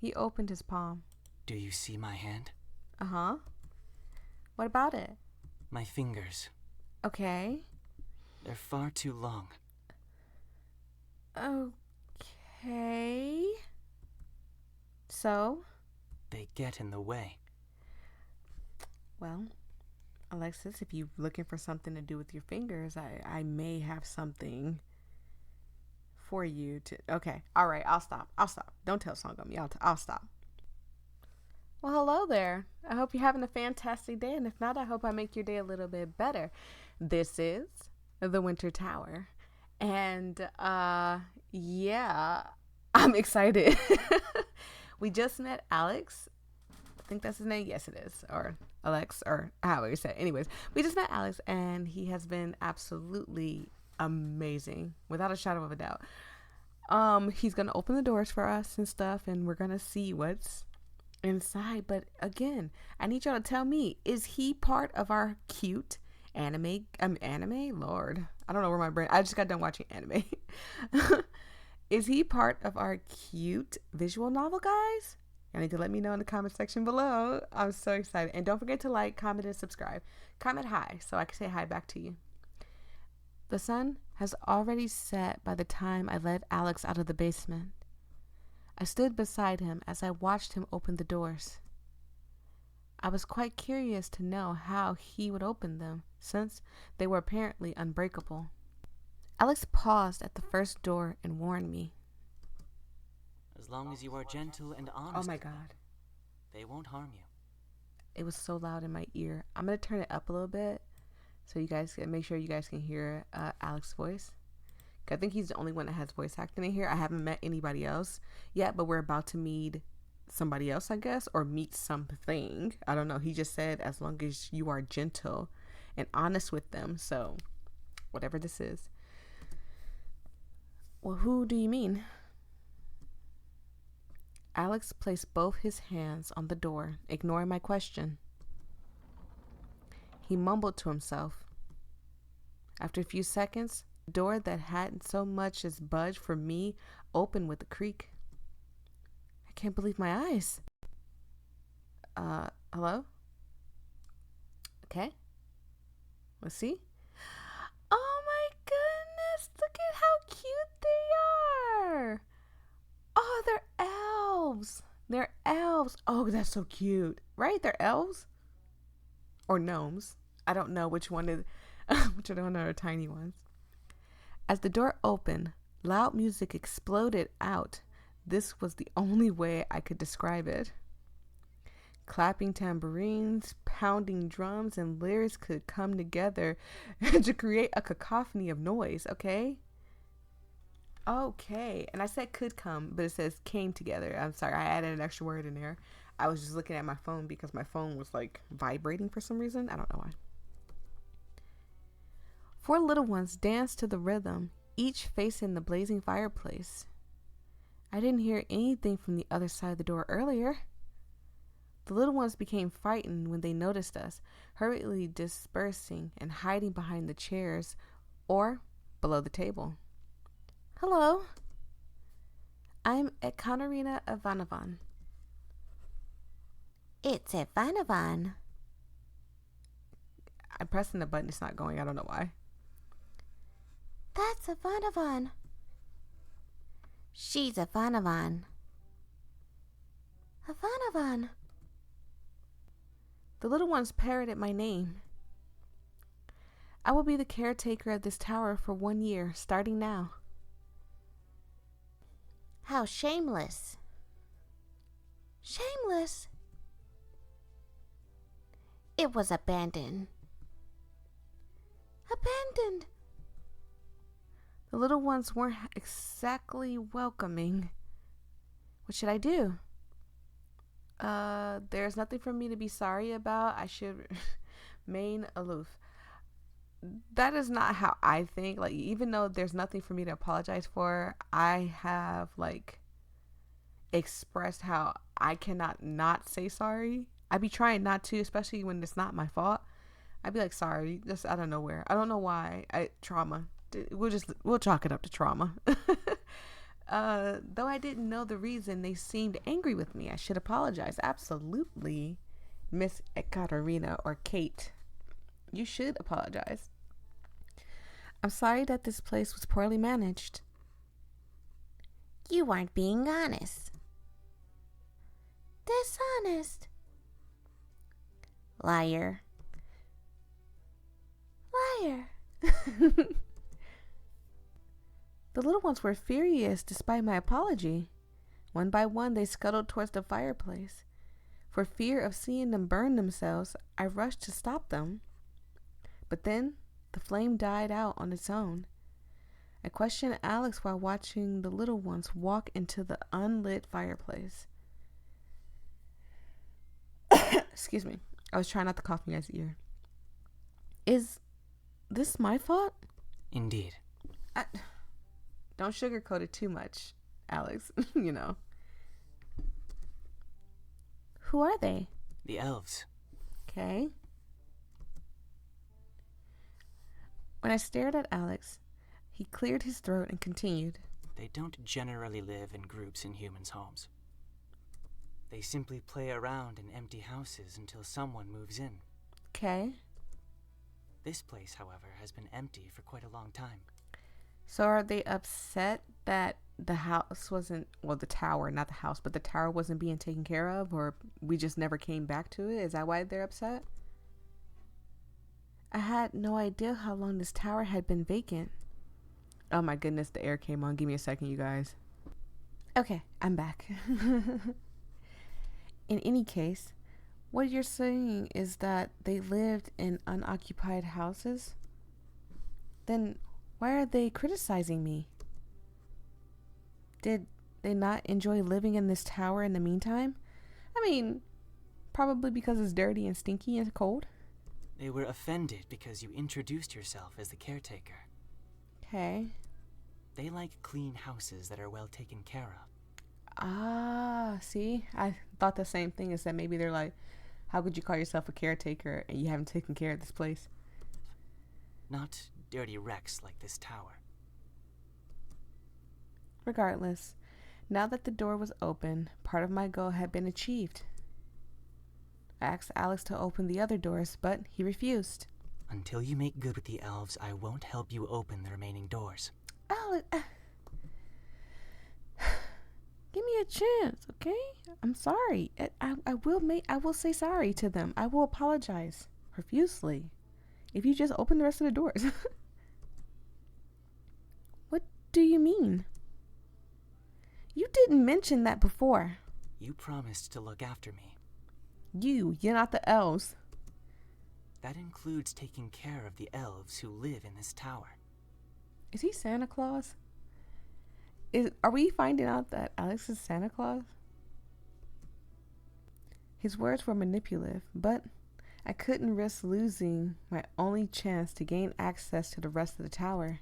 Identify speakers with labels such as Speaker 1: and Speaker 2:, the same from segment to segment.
Speaker 1: He opened his palm.
Speaker 2: Do you see my hand?
Speaker 1: Uh-huh. What about it?
Speaker 2: My fingers.
Speaker 1: Okay.
Speaker 2: They're far too long.
Speaker 1: Okay. So?
Speaker 2: They get in the way.
Speaker 1: Well, Alexis, if you're looking for something to do with your fingers, I may have something for you to... Okay. All right. I'll stop. Don't tell song on me. I'll stop. Well, hello there. I hope you're having a fantastic day. And if not, I hope I make your day a little bit better. This is the Winter Tower. And, yeah, I'm excited. We just met Alex. I think that's his name. Yes, it is. Or Alex, or however you say it. Anyways, we just met Alex, and he has been absolutely amazing, without a shadow of a doubt. He's going to open the doors for us and stuff, and we're going to see what's inside. But again, I need y'all to tell me, is he part of our cute anime? Lord, I don't know where my brain, I just got done watching anime. Is he part of our cute visual novel, guys? You need to let me know in the comment section below. I'm so excited. And don't forget to like, comment, and subscribe. Comment hi so I can say hi back to you. The sun has already set by the time I led Alex out of the basement. I stood beside him as I watched him open the doors. I was quite curious to know how he would open them, since they were apparently unbreakable. Alex paused at the first door and warned me.
Speaker 2: As long as you are gentle and honest.
Speaker 1: Oh my God.
Speaker 2: They won't harm you.
Speaker 1: It was so loud in my ear. I'm going to turn it up a little bit so you guys can make sure you guys can hear Alex's voice. I think he's the only one that has voice acting in here. I haven't met anybody else yet, but we're about to meet somebody else, I guess, or meet something. I don't know. He just said as long as you are gentle and honest with them. So whatever this is. Well, who do you mean? Alex placed both his hands on the door, ignoring my question. He mumbled to himself. After a few seconds, the door that hadn't so much as budged for me opened with a creak. I can't believe my eyes. Hello? Okay. Let's see. Oh my goodness, look at how cute they are. Oh, they're elves. They're elves. Oh, that's so cute. Right? They're elves? Or gnomes. I don't know which one is, which one are the tiny ones. As the door opened, loud music exploded out. This was the only way I could describe it. Clapping tambourines, pounding drums, and lyrics could come together to create a cacophony of noise, okay? Okay, and I said could come, but it says came together. I'm sorry, I added an extra word in there. I was just looking at my phone because my phone was like vibrating for some reason. I don't know why. 4 little ones danced to the rhythm, each facing the blazing fireplace. I didn't hear anything from the other side of the door earlier. The little ones became frightened when they noticed us, hurriedly dispersing and hiding behind the chairs or below the table. Hello. I'm Ekaterina Ivanovna. It's Ivanovna. I'm pressing the button. It's not going. I don't know why. That's Ivanovna. She's Ivanovna. Ivanovna. The little ones parroted my name. I will be the caretaker of this tower for 1 year, starting now. How shameless. Shameless? It was abandoned. Abandoned. The little ones weren't exactly welcoming. What should I do? There's nothing for me to be sorry about. I should remain aloof. That is not how I think. Like, even though there's nothing for me to apologize for, I have like expressed how I cannot not say sorry. I be trying not to, especially when it's not my fault. I'd be like, sorry, just out of nowhere. I don't know why. Trauma. We'll chalk it up to trauma. Though I didn't know the reason, they seemed angry with me. I should apologize. Absolutely, Miss Ekaterina or Kate. You should apologize. I'm sorry that this place was poorly managed.
Speaker 3: You weren't being honest. Dishonest. Liar. Liar.
Speaker 1: The little ones were furious despite my apology. One by one, they scuttled towards the fireplace. For fear of seeing them burn themselves, I rushed to stop them. But then, the flame died out on its own. I questioned Alex while watching the little ones walk into the unlit fireplace. Excuse me. I was trying not to cough in your guys' ear. Is this my fault?
Speaker 2: Indeed.
Speaker 1: Don't sugarcoat it too much, Alex. You know. Who are they?
Speaker 2: The elves.
Speaker 1: Okay. When I stared at Alex, he cleared his throat and continued.
Speaker 2: They don't generally live in groups in humans' homes. They simply play around in empty houses until someone moves in.
Speaker 1: Okay.
Speaker 2: This place, however, has been empty for quite a long time.
Speaker 1: So are they upset that the house wasn't, well, the tower, not the house, but the tower wasn't being taken care of, or we just never came back to it? Is that why they're upset? I had no idea how long this tower had been vacant. Oh my goodness, the air came on. Give me a second, you guys. Okay, I'm back. In any case, what you're saying is that they lived in unoccupied houses? Then why are they criticizing me? Did they not enjoy living in this tower in the meantime? I mean, probably because it's dirty and stinky and cold.
Speaker 2: They were offended because you introduced yourself as the caretaker.
Speaker 1: Okay.
Speaker 2: They like clean houses that are well taken care of.
Speaker 1: Ah, see? I thought the same thing, is that maybe they're like, how could you call yourself a caretaker and you haven't taken care of this place?
Speaker 2: Not dirty wrecks like this tower.
Speaker 1: Regardless, now that the door was open, part of my goal had been achieved. I asked Alex to open the other doors, but he refused.
Speaker 2: Until you make good with the elves, I won't help you open the remaining doors.
Speaker 1: Alex, give me a chance, okay? I'm sorry. I will say sorry to them. I will apologize profusely if you just open the rest of the doors. What do you mean? You didn't mention that before.
Speaker 2: You promised to look after me.
Speaker 1: You're not the elves.
Speaker 2: That includes taking care of the elves who live in this tower.
Speaker 1: Is he Santa Claus? Are we finding out that Alex is Santa Claus? His words were manipulative, but I couldn't risk losing my only chance to gain access to the rest of the tower.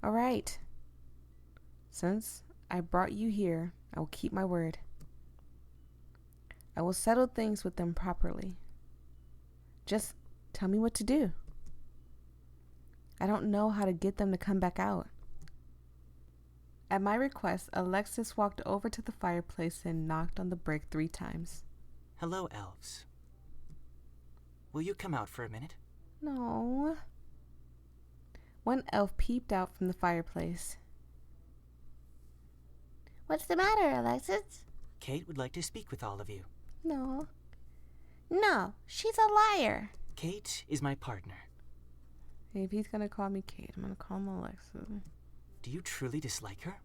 Speaker 1: All right. Since I brought you here, I will keep my word. I will settle things with them properly. Just tell me what to do. I don't know how to get them to come back out. At my request, Alexis walked over to the fireplace and knocked on the brick 3 times.
Speaker 2: Hello, elves. Will you come out for a minute?
Speaker 1: No. One elf peeped out from the fireplace.
Speaker 3: What's the matter, Alexis?
Speaker 2: Kate would like to speak with all of you.
Speaker 1: No.
Speaker 3: No, she's a liar.
Speaker 2: Kate is my partner.
Speaker 1: If he's going to call me Kate, I'm going to call him Alexis.
Speaker 2: Do you truly dislike her?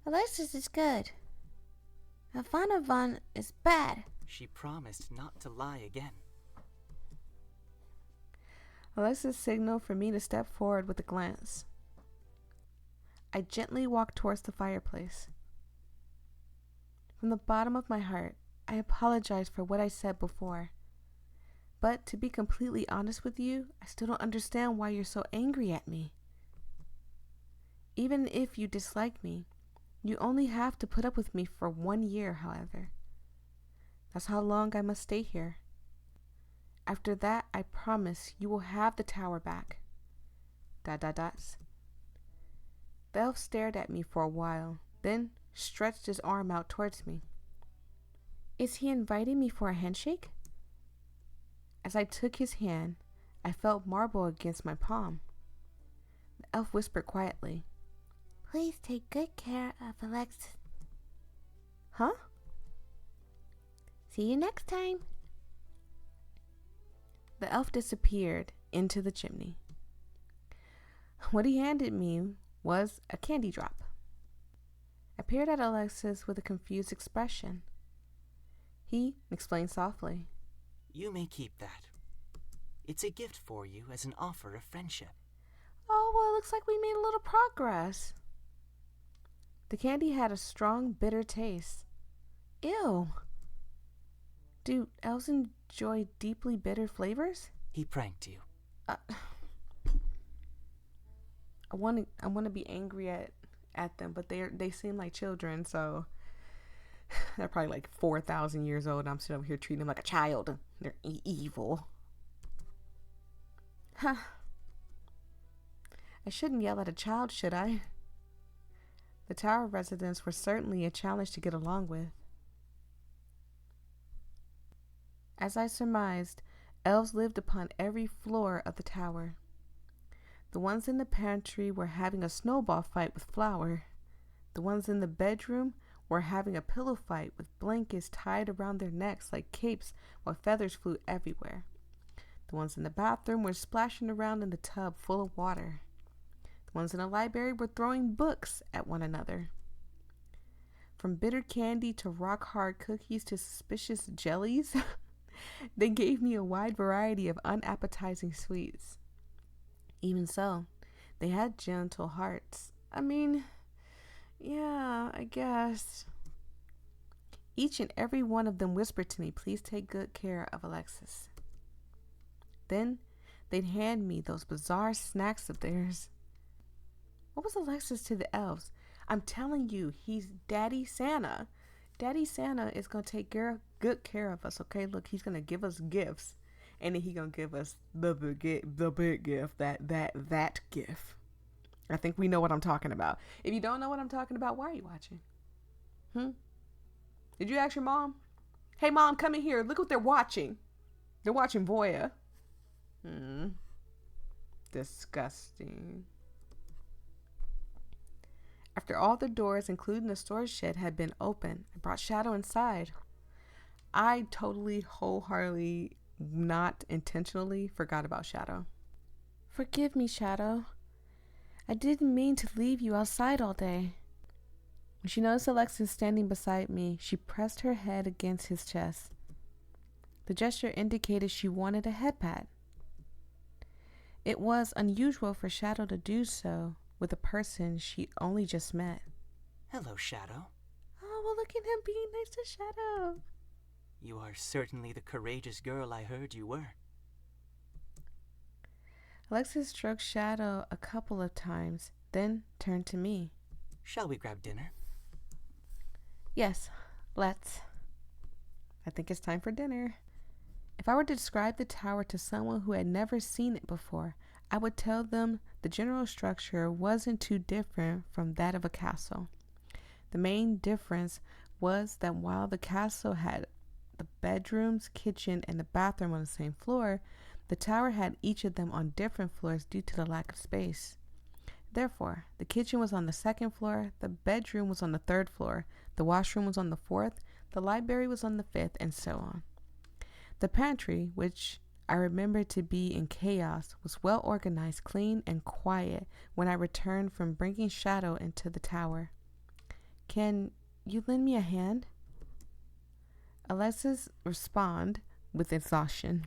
Speaker 3: Alexis is good. Van is bad.
Speaker 2: She promised not to lie again.
Speaker 1: Alexis signaled for me to step forward with a glance. I gently walked towards the fireplace. From the bottom of my heart, I apologize for what I said before. But to be completely honest with you, I still don't understand why you're so angry at me. Even if you dislike me, you only have to put up with me for 1 year, however. That's how long I must stay here. After that, I promise you will have the tower back. ... The elf stared at me for a while, then stretched his arm out towards me. Is he inviting me for a handshake? As I took his hand, I felt marble against my palm. The elf whispered quietly,
Speaker 3: Please take good care of Alexis.
Speaker 1: Huh?
Speaker 3: See you next time.
Speaker 1: The elf disappeared into the chimney. What he handed me was a candy drop. I peered at Alexis with a confused expression. He explained softly,
Speaker 2: You may keep that. It's a gift for you as an offer of friendship.
Speaker 1: Oh, well, it looks like we made a little progress. The candy had a strong, bitter taste. Ew. Do elves enjoy deeply bitter flavors?
Speaker 2: He pranked you.
Speaker 1: I want to be angry at them, but they seem like children, so they're probably like 4,000 years old. I'm sitting over here treating them like a child. They're evil. Huh. I shouldn't yell at a child, should I? The tower residents were certainly a challenge to get along with. As I surmised, elves lived upon every floor of the tower. The ones in the pantry were having a snowball fight with flour. The ones in the bedroom were having a pillow fight with blankets tied around their necks like capes while feathers flew everywhere. The ones in the bathroom were splashing around in the tub full of water. The ones in the library were throwing books at one another. From bitter candy to rock-hard cookies to suspicious jellies, they gave me a wide variety of unappetizing sweets. Even so, they had gentle hearts. I mean, yeah, I guess. Each and every one of them whispered to me, please take good care of Alexis. Then they'd hand me those bizarre snacks of theirs. What was Alexis to the elves? I'm telling you, he's Daddy Santa. Daddy Santa is going to take good care of us, okay? Look, he's going to give us gifts. And then he's going to give us the big gift, that gift. I think we know what I'm talking about. If you don't know what I'm talking about, why are you watching? Did you ask your mom? Hey, Mom, come in here. Look what they're watching. They're watching Voyia. Disgusting. After all the doors, including the storage shed, had been opened, I brought Shadow inside. I totally, wholeheartedly, not intentionally forgot about Shadow. Forgive me, Shadow. I didn't mean to leave you outside all day. When she noticed Alexis standing beside me, she pressed her head against his chest. The gesture indicated she wanted a head pat. It was unusual for Shadow to do so with a person she only just met.
Speaker 2: Hello, Shadow.
Speaker 1: Oh, well, look at him being nice to Shadow.
Speaker 2: You are certainly the courageous girl I heard you were.
Speaker 1: Alexis stroked Shadow a couple of times, then turned to me.
Speaker 2: Shall we grab dinner?
Speaker 1: Yes, let's. I think it's time for dinner. If I were to describe the tower to someone who had never seen it before, I would tell them the general structure wasn't too different from that of a castle. The main difference was that while the castle had the bedrooms, kitchen, and the bathroom on the same floor, the tower had each of them on different floors due to the lack of space. Therefore, the kitchen was on the second floor, the bedroom was on the third floor, the washroom was on the fourth, the library was on the fifth, and so on. The pantry, which I remembered to be in chaos, was well organized, clean, and quiet when I returned from bringing Shadow into the tower. Can you lend me a hand? Alexis responded with exhaustion.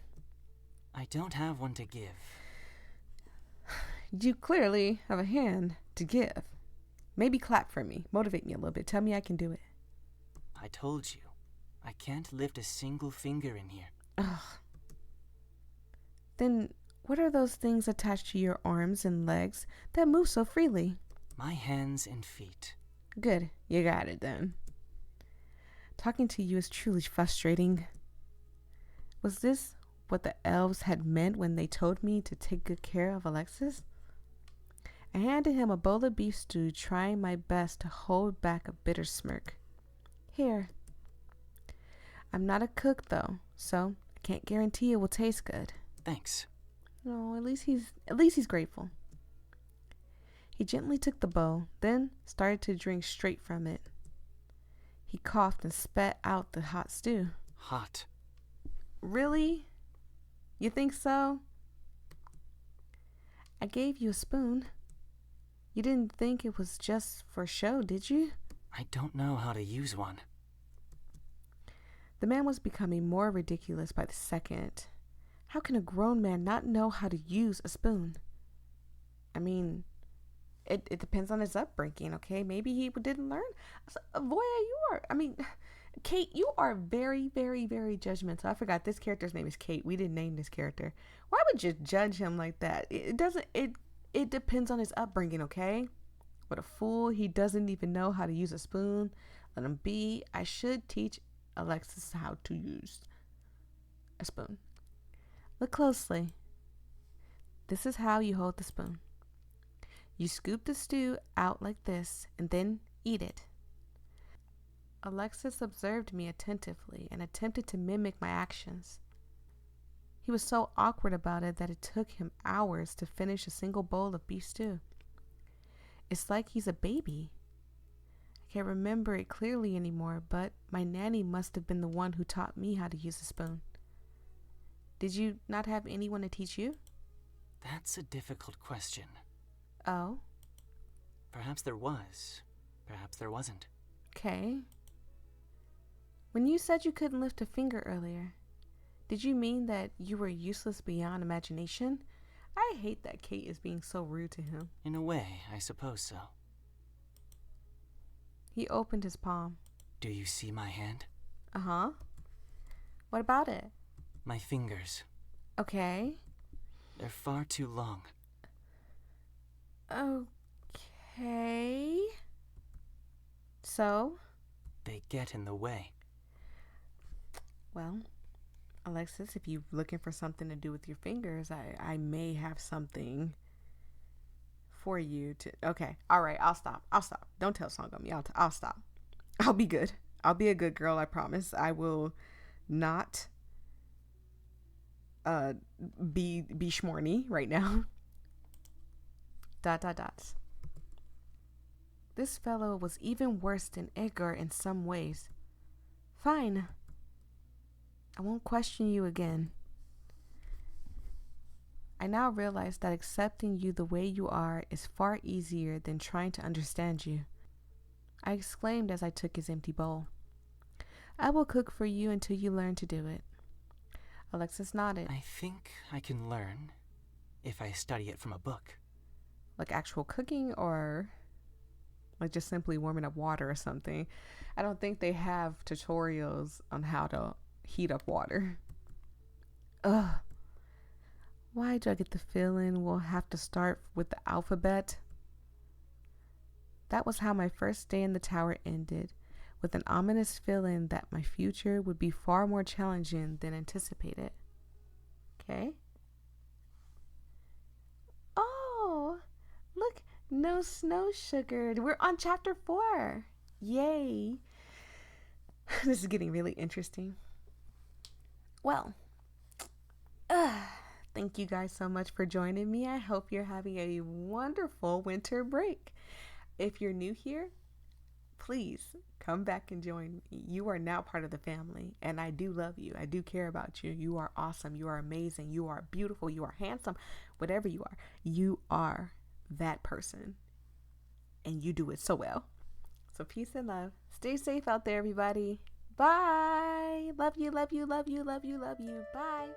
Speaker 2: I don't have one to give.
Speaker 1: You clearly have a hand to give. Maybe clap for me. Motivate me a little bit. Tell me I can do it.
Speaker 2: I told you, I can't lift a single finger in here.
Speaker 1: Ugh. Then what are those things attached to your arms and legs that move so freely?
Speaker 2: My hands and feet.
Speaker 1: Good. You got it then. Talking to you is truly frustrating. Was this what the elves had meant when they told me to take good care of Alexis? I handed him a bowl of beef stew, trying my best to hold back a bitter smirk. Here. I'm not a cook, though, so I can't guarantee it will taste good.
Speaker 2: Thanks.
Speaker 1: No, at least he's grateful. He gently took the bowl, then started to drink straight from it. He coughed and spat out the hot stew.
Speaker 2: Hot.
Speaker 1: Really? You think so? I gave you a spoon. You didn't think it was just for show, did you?
Speaker 2: I don't know how to use one.
Speaker 1: The man was becoming more ridiculous by the second. How can a grown man not know how to use a spoon? I mean, it depends on his upbringing, okay? Maybe he didn't learn. Kate, you are very, very, very judgmental. I forgot this character's name is Kate. We didn't name this character. Why would you judge him like that? It depends on his upbringing, okay? What a fool. He doesn't even know how to use a spoon. Let him be. I should teach Alexis how to use a spoon. Look closely. This is how you hold the spoon. You scoop the stew out like this and then eat it. Alexis observed me attentively and attempted to mimic my actions. He was so awkward about it that it took him hours to finish a single bowl of beef stew. It's like he's a baby. I can't remember it clearly anymore, but my nanny must have been the one who taught me how to use a spoon. Did you not have anyone to teach you?
Speaker 2: That's a difficult question.
Speaker 1: Oh?
Speaker 2: Perhaps there was. Perhaps there wasn't.
Speaker 1: Okay. When you said you couldn't lift a finger earlier, did you mean that you were useless beyond imagination? I hate that Kate is being so rude to him.
Speaker 2: In a way, I suppose so.
Speaker 1: He opened his palm.
Speaker 2: Do you see my hand?
Speaker 1: Uh-huh. What about it?
Speaker 2: My fingers.
Speaker 1: Okay.
Speaker 2: They're far too long.
Speaker 1: Okay. So?
Speaker 2: They get in the way.
Speaker 1: Well, Alexis, if you're looking for something to do with your fingers, I may have something for you to... Okay. All right. I'll stop. Don't tell song on me. I'll stop. I'll be good. I'll be a good girl. I promise. I will not be schmorny right now. ... This fellow was even worse than Edgar in some ways. Fine. I won't question you again. I now realize that accepting you the way you are is far easier than trying to understand you. I exclaimed as I took his empty bowl. I will cook for you until you learn to do it. Alexis nodded.
Speaker 2: I think I can learn if I study it from a book.
Speaker 1: Like actual cooking or like just simply warming up water or something? I don't think they have tutorials on how to heat up water. Ugh. Why do I get the feeling we'll have to start with the alphabet? That was how my first day in the tower ended, with an ominous feeling that my future would be far more challenging than anticipated. Okay. Oh, look, no snow sugar. We're on chapter 4. Yay. This is getting really interesting. Well, thank you guys so much for joining me. I hope you're having a wonderful winter break. If you're new here, please come back and join me. You are now part of the family, and I do love you. I do care about you. You are awesome. You are amazing. You are beautiful. You are handsome. Whatever you are that person, and you do it so well. So peace and love. Stay safe out there, everybody. Bye. Love you, love you, love you, love you, love you. Bye.